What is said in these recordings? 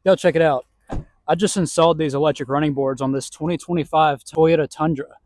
Yo, check it out. I just installed these electric running boards on this 2025 Toyota Tundra.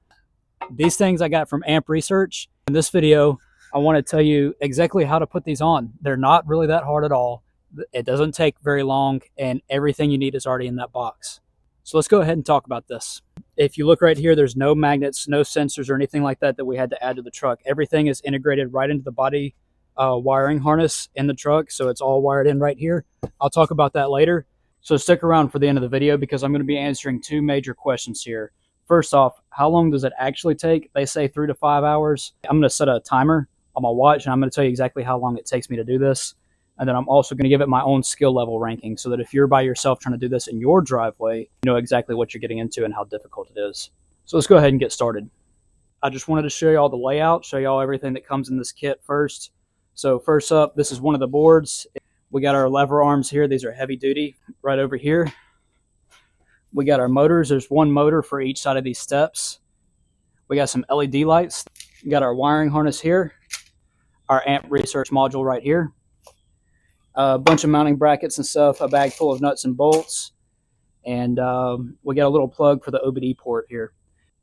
These things I got from Amp Research. In this video, I want to tell you exactly how to put these on. They're not really that hard at all. It doesn't take very long, and everything you need is already in that box. So let's go ahead and talk about this. If you look right here, there's no magnets, no sensors or anything like that that we had to add to the truck. Everything is integrated right into the body wiring harness in the truck, so it's all wired in right here. I'll talk about that later. So stick around for the end of the video because I'm going to be answering two major questions here. First off, how long does it actually take? They say 3 to 5 hours. I'm going to set a timer on my watch, and I'm going to tell you exactly how long it takes me to do this. And then I'm also going to give it my own skill level ranking so that if you're by yourself trying to do this in your driveway, you know exactly what you're getting into and how difficult it is. So let's go ahead and get started. I just wanted to show you all the layout, show you all everything that comes in this kit first. So first up, this is one of the boards. We got our lever arms here. These are heavy duty right over here. We got our motors. There's one motor for each side of these steps. We got some LED lights. We got our wiring harness here. Our Amp Research module right here. A bunch of mounting brackets and stuff. A bag full of nuts and bolts. And we got a little plug for the OBD port here.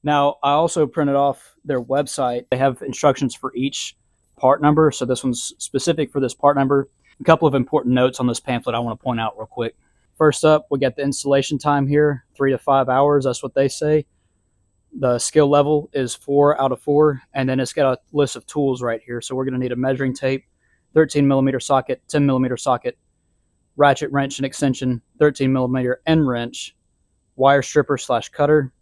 Now, I also printed off their website. They have instructions for each part number. So this one's specific for this part number. A couple of important notes on this pamphlet I want to point out real quick. First up, we got the installation time here, 3 to 5 hours. That's what they say. The skill level is 4 out of 4. And then it's got a list of tools right here. So we're going to need a measuring tape, 13 millimeter socket, 10 millimeter socket, ratchet wrench and extension, 13 millimeter end wrench, wire stripper / cutter,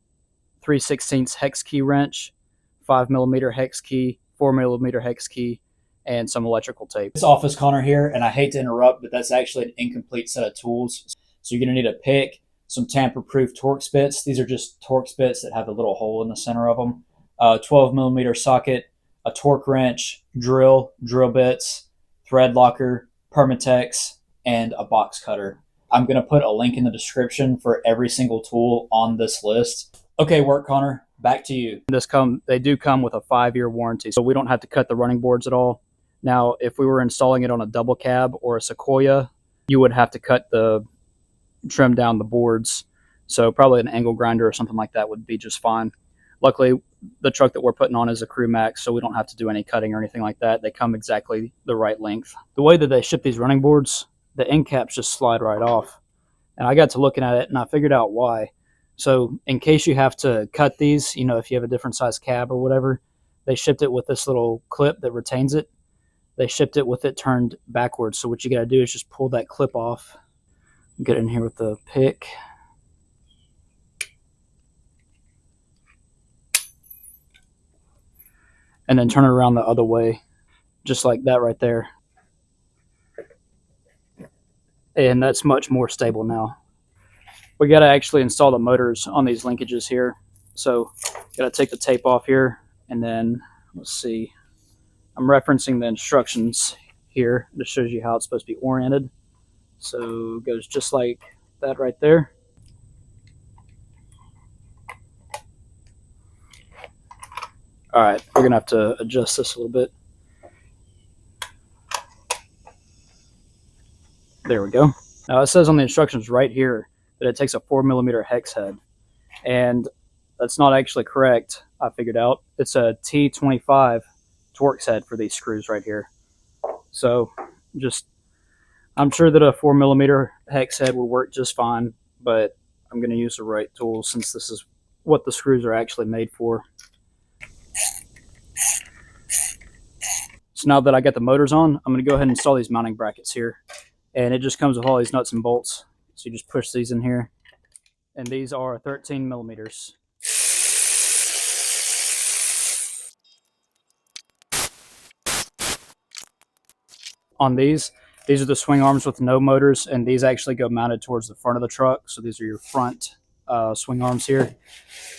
3/16 hex key wrench, 5 millimeter hex key, 4 millimeter hex key, and some electrical tape. This office corner here, and I hate to interrupt, but that's actually an incomplete set of tools. So you're going to need a pick, some tamper-proof Torx bits. These are just Torx bits that have a little hole in the center of them. 12 millimeter socket, a torque wrench, drill bits, thread locker, Permatex, and a box cutter. I'm going to put a link in the description for every single tool on this list. Okay, Work Connor, back to you. They do come with a 5-year warranty, so we don't have to cut the running boards at all. Now, if we were installing it on a double cab or a Sequoia, you would have to trim down the boards. So probably an angle grinder or something like that would be just fine. Luckily, the truck that we're putting on is a Crew Max, so we don't have to do any cutting or anything like that. They come exactly the right length. The way that they ship these running boards, the end caps just slide right off. And I got to looking at it and I figured out why. So in case you have to cut these, you know, if you have a different size cab or whatever, they shipped it with this little clip that retains it. They shipped it with it turned backwards. So what you got to do is just pull that clip off, get in here with the pick. And then turn it around the other way, just like that right there. And that's much more stable now. We got to actually install the motors on these linkages here. So got to take the tape off here, and then let's see. I'm referencing the instructions here. This shows you how it's supposed to be oriented. So it goes just like that right there. All right, we're gonna have to adjust this a little bit. There we go. Now it says on the instructions right here that it takes a 4 millimeter hex head, and that's not actually correct. I figured out it's a T25 Torx head for these screws right here. So I'm sure that a 4 millimeter hex head would work just fine, but I'm going to use the right tool since this is what the screws are actually made for. So now that I got the motors on, I'm going to go ahead and install these mounting brackets here. And it just comes with all these nuts and bolts. So you just push these in here. And these are 13 millimeters. On these are the swing arms with no motors, and these actually go mounted towards the front of the truck. So these are your front swing arms here.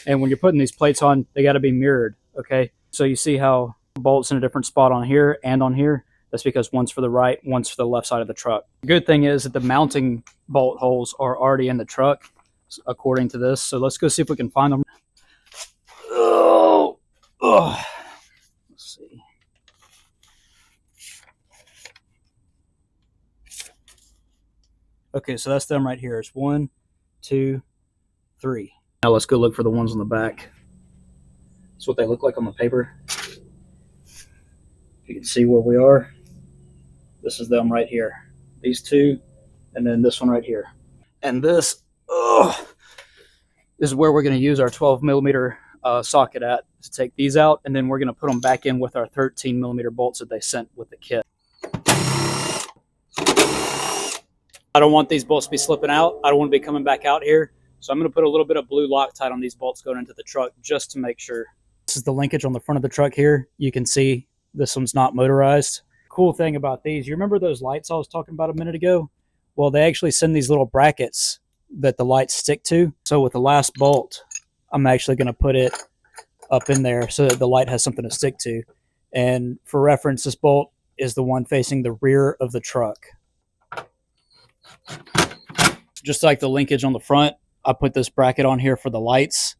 And when you're putting these plates on, they got to be mirrored, okay? So you see how bolts in a different spot on here and on here? That's because one's for the right, one's for the left side of the truck. The good thing is that the mounting bolt holes are already in the truck, according to this. So let's go see if we can find them. Oh, let's see. Okay, so that's them right here. It's 1, 2, 3. Now let's go look for the ones on the back. That's what they look like on the paper. You can see where we are. This is them right here. These two, and then this one right here. And this is where we're going to use our 12 millimeter socket at to take these out, and then we're going to put them back in with our 13 millimeter bolts that they sent with the kit. I don't want these bolts to be slipping out. I don't want to be coming back out here. So I'm going to put a little bit of blue Loctite on these bolts going into the truck just to make sure. This is the linkage on the front of the truck here. You can see this one's not motorized. Cool thing about these, you remember those lights I was talking about a minute ago? Well, they actually send these little brackets that the lights stick to. So with the last bolt, I'm actually going to put it up in there so that the light has something to stick to. And for reference, this bolt is the one facing the rear of the truck. Just like the linkage on the front, I put this bracket on here for the lights,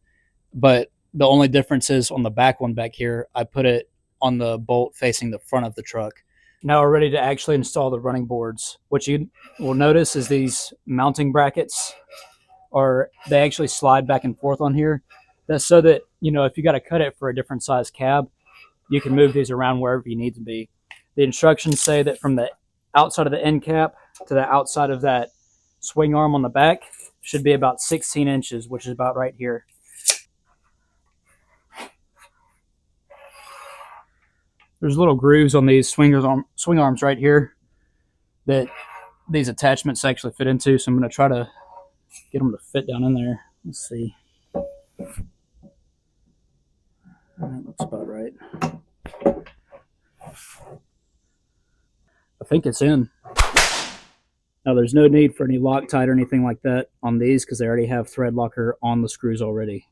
but the only difference is on the back one back here, I put it on the bolt facing the front of the truck. Now we're ready to actually install the running boards. What you will notice is these mounting brackets they actually slide back and forth on here. That's so that, you know, if you got to cut it for a different size cab, you can move these around wherever you need to be. The instructions say that from the outside of the end cap to the outside of that swing arm on the back should be about 16 inches, which is about right here. There's little grooves on these swing arms right here that these attachments actually fit into, so I'm going to try to get them to fit down in there. Let's see. That looks about right. I think it's in. Now there's no need for any Loctite or anything like that on these because they already have thread locker on the screws already.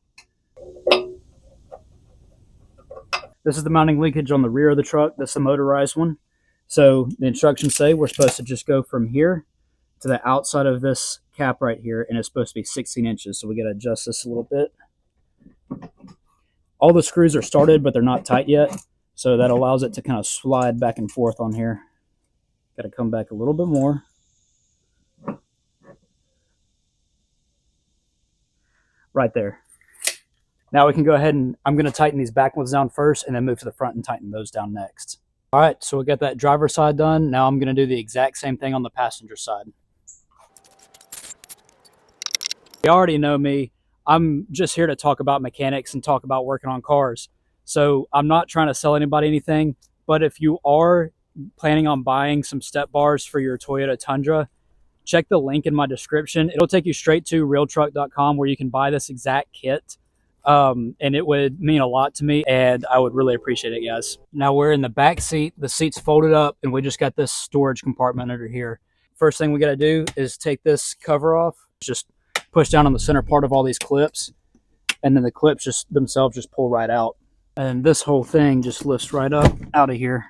This is the mounting linkage on the rear of the truck. That's the motorized one. So the instructions say we're supposed to just go from here to the outside of this cap right here, and it's supposed to be 16 inches. So we got to adjust this a little bit. All the screws are started, but they're not tight yet. So that allows it to kind of slide back and forth on here. Got to come back a little bit more. Right there. Now we can go ahead and I'm going to tighten these back ones down first and then move to the front and tighten those down next. All right, so we got that driver side done. Now I'm going to do the exact same thing on the passenger side. You already know me. I'm just here to talk about mechanics and talk about working on cars. So I'm not trying to sell anybody anything, but if you are planning on buying some step bars for your Toyota Tundra, check the link in my description. It'll take you straight to RealTruck.com where you can buy this exact kit. And it would mean a lot to me, and I would really appreciate it, guys. Now we're in the back seat. The seat's folded up, and we just got this storage compartment under here. First thing we got to do is take this cover off. Just push down on the center part of all these clips, and then the clips themselves just pull right out. And this whole thing just lifts right up out of here.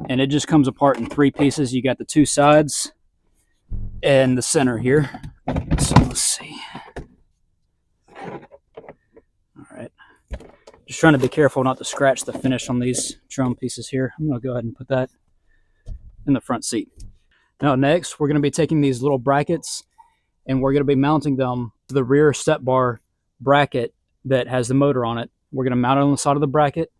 And it just comes apart in 3 pieces. You got the 2 sides and the center here. So let's see. All right. Just trying to be careful not to scratch the finish on these drum pieces here. I'm going to go ahead and put that in the front seat. Now next, we're going to be taking these little brackets and we're going to be mounting them to the rear step bar bracket that has the motor on it. We're going to mount it on the side of the bracket,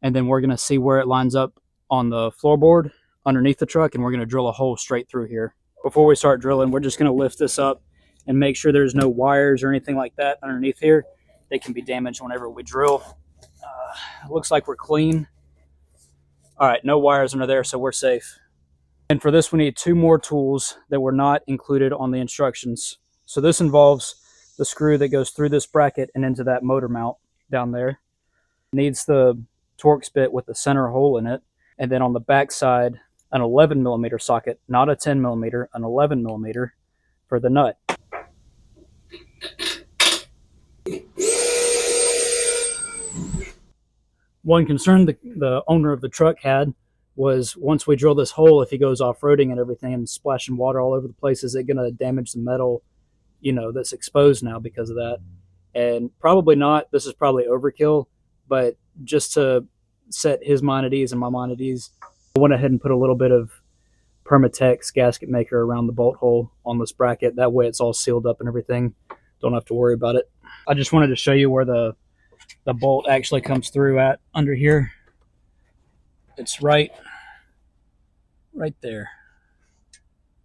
and then we're going to see where it lines up on the floorboard underneath the truck, and we're going to drill a hole straight through here. Before we start drilling, we're just going to lift this up and make sure there's no wires or anything like that underneath here. They can be damaged whenever we drill. It looks like we're clean. All right, no wires under there, so we're safe. And for this, we need 2 more tools that were not included on the instructions. So this involves the screw that goes through this bracket and into that motor mount down there. It needs the Torx bit with the center hole in it. And then on the back side, an 11 millimeter socket, not a 10 millimeter, an 11 millimeter for the nut. One concern the owner of the truck had was once we drill this hole, if he goes off-roading and everything and splashing water all over the place, is it going to damage the metal, you know, that's exposed now because of that? And probably not. This is probably overkill, but just to set his mind at ease and my mind at ease, I went ahead and put a little bit of Permatex gasket maker around the bolt hole on this bracket. That way it's all sealed up and everything. Don't have to worry about it. I just wanted to show you where the bolt actually comes through at under here. It's right there.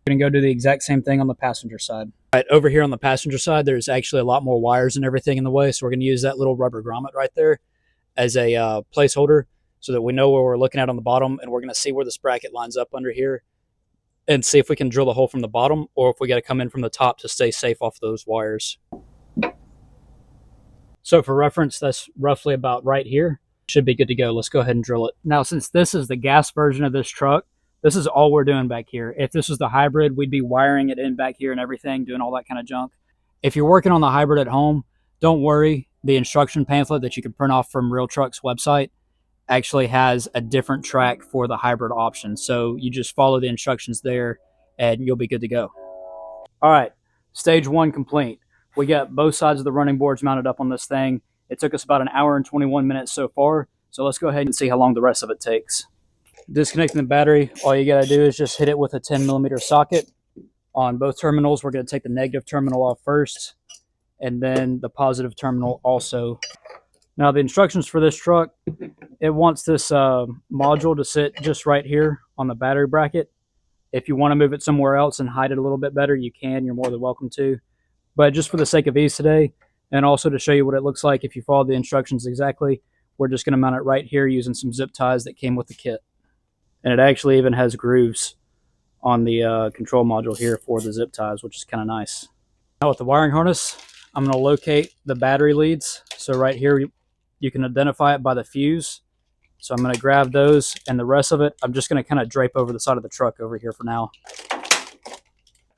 We're gonna go do the exact same thing on the passenger side. All right, over here on the passenger side, there's actually a lot more wires and everything in the way, so we're gonna use that little rubber grommet right there as a placeholder so that we know where we're looking at on the bottom, and we're gonna see where this bracket lines up under here and see if we can drill a hole from the bottom or if we gotta come in from the top to stay safe off those wires. So for reference, that's roughly about right here. Should be good to go. Let's go ahead and drill it. Now, since this is the gas version of this truck, this is all we're doing back here. If this was the hybrid, we'd be wiring it in back here and everything, doing all that kind of junk. If you're working on the hybrid at home, don't worry. The instruction pamphlet that you can print off from RealTruck's website actually has a different track for the hybrid option. So you just follow the instructions there and you'll be good to go. All right, stage one complete. We got both sides of the running boards mounted up on this thing. It took us about an hour and 21 minutes so far. So let's go ahead and see how long the rest of it takes. Disconnecting the battery, all you gotta do is just hit it with a 10mm socket. On both terminals, we're gonna take the negative terminal off first and then the positive terminal also. Now the instructions for this truck, it wants this module to sit just right here on the battery bracket. If you wanna move it somewhere else and hide it a little bit better, you can, you're more than welcome to. But just for the sake of ease today, and also to show you what it looks like if you follow the instructions exactly, we're just gonna mount it right here using some zip ties that came with the kit. And it actually even has grooves on the control module here for the zip ties, which is kind of nice. Now with the wiring harness, I'm going to locate the battery leads. So right here, you can identify it by the fuse. So I'm going to grab those, and the rest of it, I'm just going to kind of drape over the side of the truck over here for now.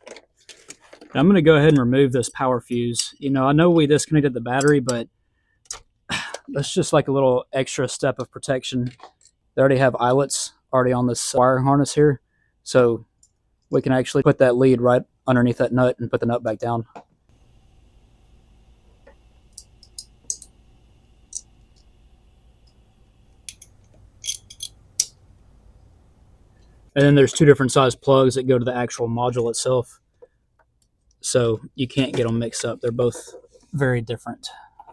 And I'm going to go ahead and remove this power fuse. You know, I know we disconnected the battery, but that's just like a little extra step of protection. They already have eyelets already on this wiring harness here, so we can actually put that lead right underneath that nut and put the nut back down. And then there's two different size plugs that go to the actual module itself, so you can't get them mixed up. They're both very different.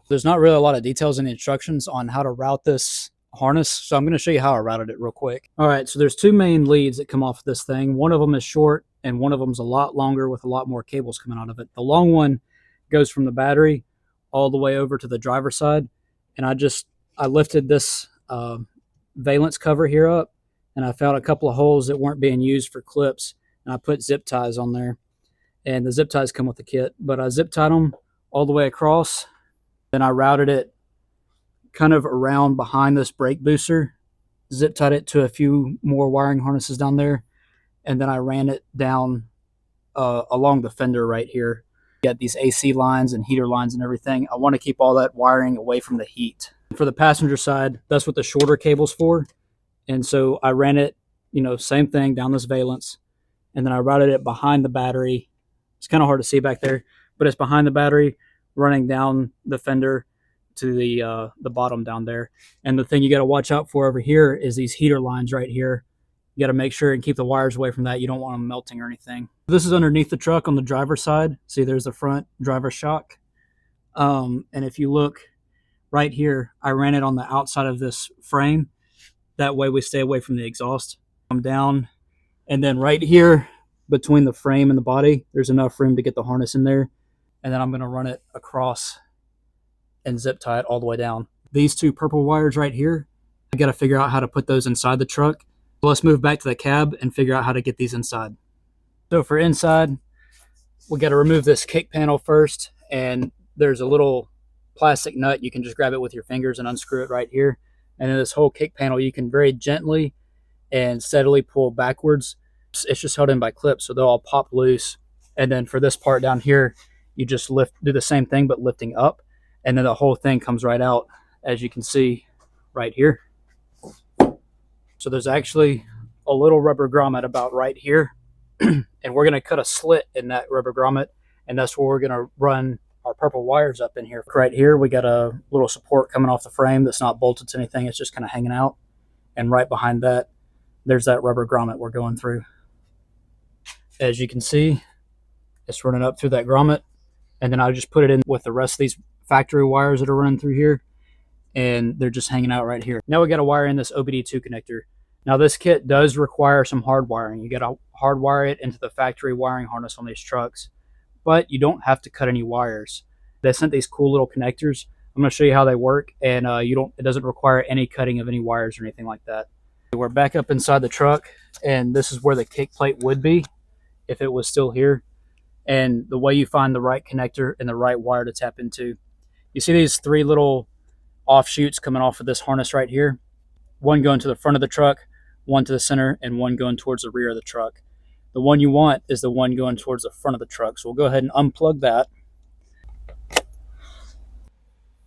There's not really a lot of details in the instructions on how to route this harness, so I'm going to show you how I routed it real quick. All right, so there's two main leads that come off of this thing. One of them is short and one of them is a lot longer with a lot more cables coming out of it. The long one goes from the battery all the way over to the driver's side, and I lifted this valence cover here up, and I found a couple of holes that weren't being used for clips, and I put zip ties on there, and the zip ties come with the kit, but I zip tied them all the way across. Then I routed it kind of around behind this brake booster, zip tied it to a few more wiring harnesses down there, and then I ran it down along the fender right here. You got these AC lines and heater lines and everything. I want to keep all that wiring away from the heat. For the passenger side, that's what the shorter cable's for. And so I ran it, you know, same thing down this valence, and then I routed it behind the battery. It's kind of hard to see back there, but it's behind the battery, running down the fender to the bottom down there. And the thing you got to watch out for over here is these heater lines right here. You got to make sure and keep the wires away from that. You don't want them melting or anything. This is underneath the truck on the driver's side. See, there's the front driver shock. And if you look right here, I ran it on the outside of this frame. That way we stay away from the exhaust. I'm down. And then right here between the frame and the body, there's enough room to get the harness in there. And then I'm going to run it across and zip tie it all the way down. These two purple wires right here, I got to figure out how to put those inside the truck. So let's move back to the cab and figure out how to get these inside. So for inside, we got to remove this kick panel first, and there's a little plastic nut. You can just grab it with your fingers and unscrew it right here. And then this whole kick panel, you can very gently and steadily pull backwards. It's just held in by clips, so they'll all pop loose. And then for this part down here, you just do the same thing, but lifting up. And then the whole thing comes right out, as you can see right here. So there's actually a little rubber grommet about right here. And we're going to cut a slit in that rubber grommet, and that's where we're going to run our purple wires up in here. Right here, we got a little support coming off the frame that's not bolted to anything. It's just kind of hanging out. And right behind that, there's that rubber grommet we're going through. As you can see, it's running up through that grommet, and then I just put it in with the rest of these factory wires that are running through here, and they're just hanging out right here. Now we got to wire in this OBD2 connector. Now this kit does require some hard wiring. You got to hardwire it into the factory wiring harness on these trucks, but you don't have to cut any wires. They sent these cool little connectors. I'm going to show you how they work, and it doesn't require any cutting of any wires or anything like that. We're back up inside the truck, and this is where the kick plate would be if it was still here. And the way you find the right connector and the right wire to tap into, you see these three little offshoots coming off of this harness right here. One going to the front of the truck, one to the center, and one going towards the rear of the truck. The one you want is the one going towards the front of the truck. So we'll go ahead and unplug that.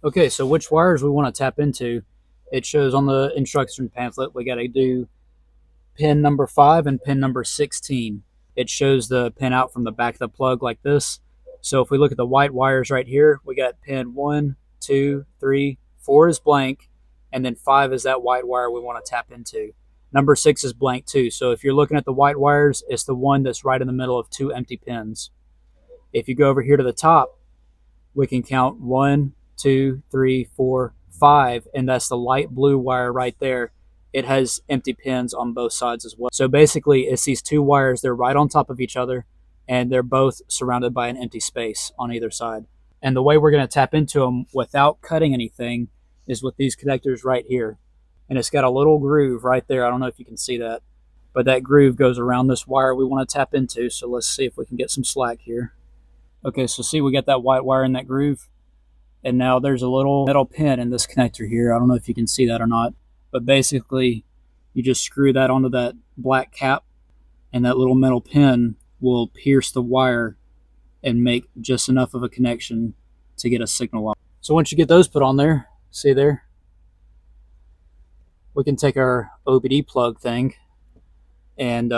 Okay, so which wires we want to tap into, it shows on the instruction pamphlet we got to do pin number 5 and pin number 16. It shows the pin out from the back of the plug like this. So if we look at the white wires right here, we got pin 1, 2, 3, 4 is blank, and then 5 is that white wire we want to tap into. Number 6 is blank too. So if you're looking at the white wires, it's the one that's right in the middle of 2 empty pins. If you go over here to the top, we can count 1, 2, 3, 4, 5, and that's the light blue wire right there. It has empty pins on both sides as well. So basically it's these 2 wires, they're right on top of each other, and they're both surrounded by an empty space on either side. And the way we're going to tap into them without cutting anything is with these connectors right here. And it's got a little groove right there. I don't know if you can see that, but that groove goes around this wire we want to tap into. So let's see if we can get some slack here. Okay, so see, we got that white wire in that groove. And now there's a little metal pin in this connector here. I don't know if you can see that or not, but basically you just screw that onto that black cap, and that little metal pin will pierce the wire and make just enough of a connection to get a signal out. So once you get those put on there, see there, we can take our OBD plug thing and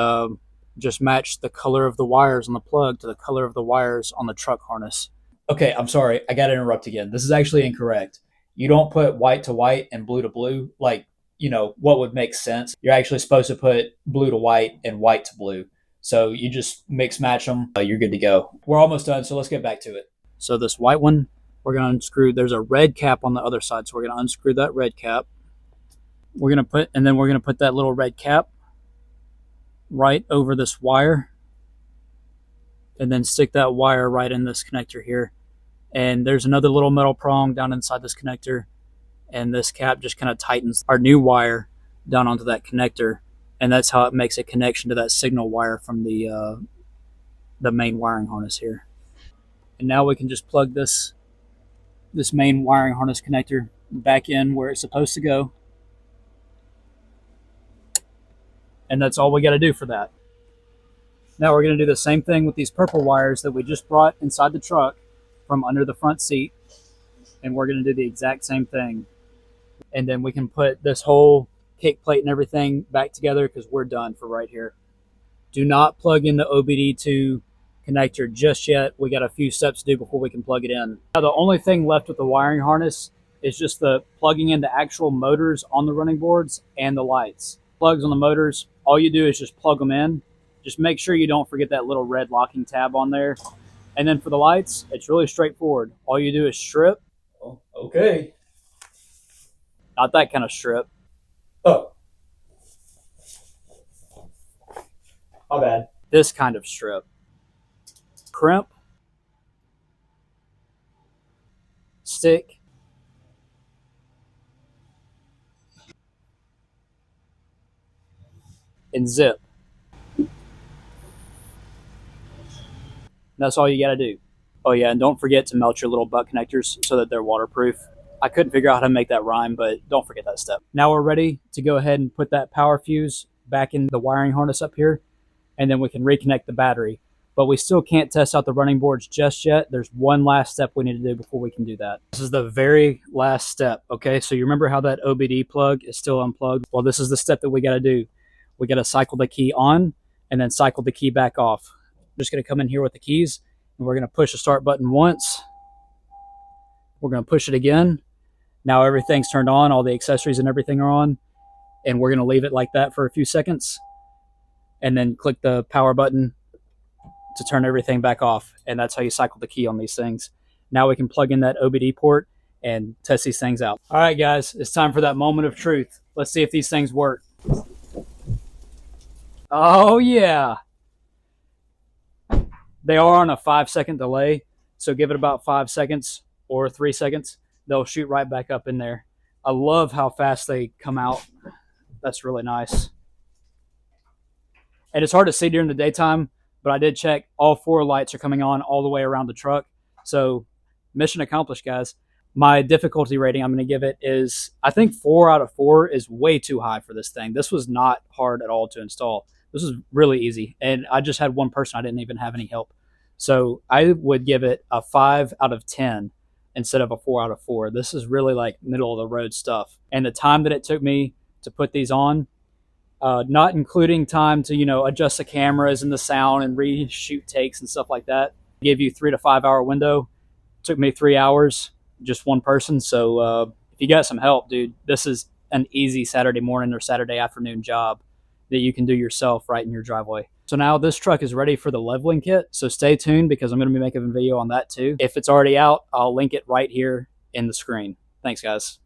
just match the color of the wires on the plug to the color of the wires on the truck harness. Okay, I'm sorry, I got to interrupt again. This is actually incorrect. You don't put white to white and blue to blue, like, what would make sense. You're actually supposed to put blue to white and white to blue. So you just mix match them, you're good to go. We're almost done, so let's get back to it. So this white one, we're going to unscrew. There's a red cap on the other side, so we're going to unscrew that red cap. We're going to put that little red cap right over this wire, and then stick that wire right in this connector here. And there's another little metal prong down inside this connector, and this cap just kind of tightens our new wire down onto that connector, and that's how it makes a connection to that signal wire from the main wiring harness here. And now we can just plug this main wiring harness connector back in where it's supposed to go, and that's all we got to do for that. Now we're going to do the same thing with these purple wires that we just brought inside the truck from under the front seat, and we're going to do the exact same thing. And then we can put this whole kick plate and everything back together because we're done for right here. Do not plug in the OBD2 connector just yet. We got a few steps to do before we can plug it in. Now the only thing left with the wiring harness is just the plugging in the actual motors on the running boards and the lights. Plugs on the motors, all you do is just plug them in. Just make sure you don't forget that little red locking tab on there. And then for the lights, it's really straightforward. All you do is strip. Oh, okay. Not that kind of strip. Oh. My bad. This kind of strip. Crimp. Stick. And zip. That's all you got to do. Oh yeah, and don't forget to melt your little butt connectors so that they're waterproof. I couldn't figure out how to make that rhyme, but don't forget that step. Now we're ready to go ahead and put that power fuse back in the wiring harness up here, and then we can reconnect the battery. But we still can't test out the running boards just yet. There's one last step we need to do before we can do that. This is the very last step, okay? So you remember how that OBD plug is still unplugged? Well, this is the step that we got to do. We got to cycle the key on and then cycle the key back off. I'm just going to come in here with the keys, and we're going to push the start button once. We're going to push it again. Now everything's turned on, all the accessories and everything are on, and we're going to leave it like that for a few seconds, and then click the power button to turn everything back off. And that's how you cycle the key on these things. Now we can plug in that OBD port and test these things out. All right, guys, it's time for that moment of truth. Let's see if these things work. Oh, yeah. They are on a 5-second delay, so give it about 5 seconds or 3 seconds. They'll shoot right back up in there. I love how fast they come out. That's really nice. And it's hard to see during the daytime, but I did check. All 4 lights are coming on all the way around the truck. So mission accomplished, guys. My difficulty rating I'm going to give it is, I think 4 out of 4 is way too high for this thing. This was not hard at all to install. This was really easy. And I just had one person. I didn't even have any help. So I would give it a 5 out of 10 instead of a 4 out of 4. This is really like middle of the road stuff. And the time that it took me to put these on, not including time to, adjust the cameras and the sound and reshoot takes and stuff like that, give you 3 to 5 hour window. It took me 3 hours, just one person. So if you got some help, dude, this is an easy Saturday morning or Saturday afternoon job that you can do yourself right in your driveway. So now this truck is ready for the leveling kit. So stay tuned because I'm going to be making a video on that too. If it's already out, I'll link it right here in the screen. Thanks, guys.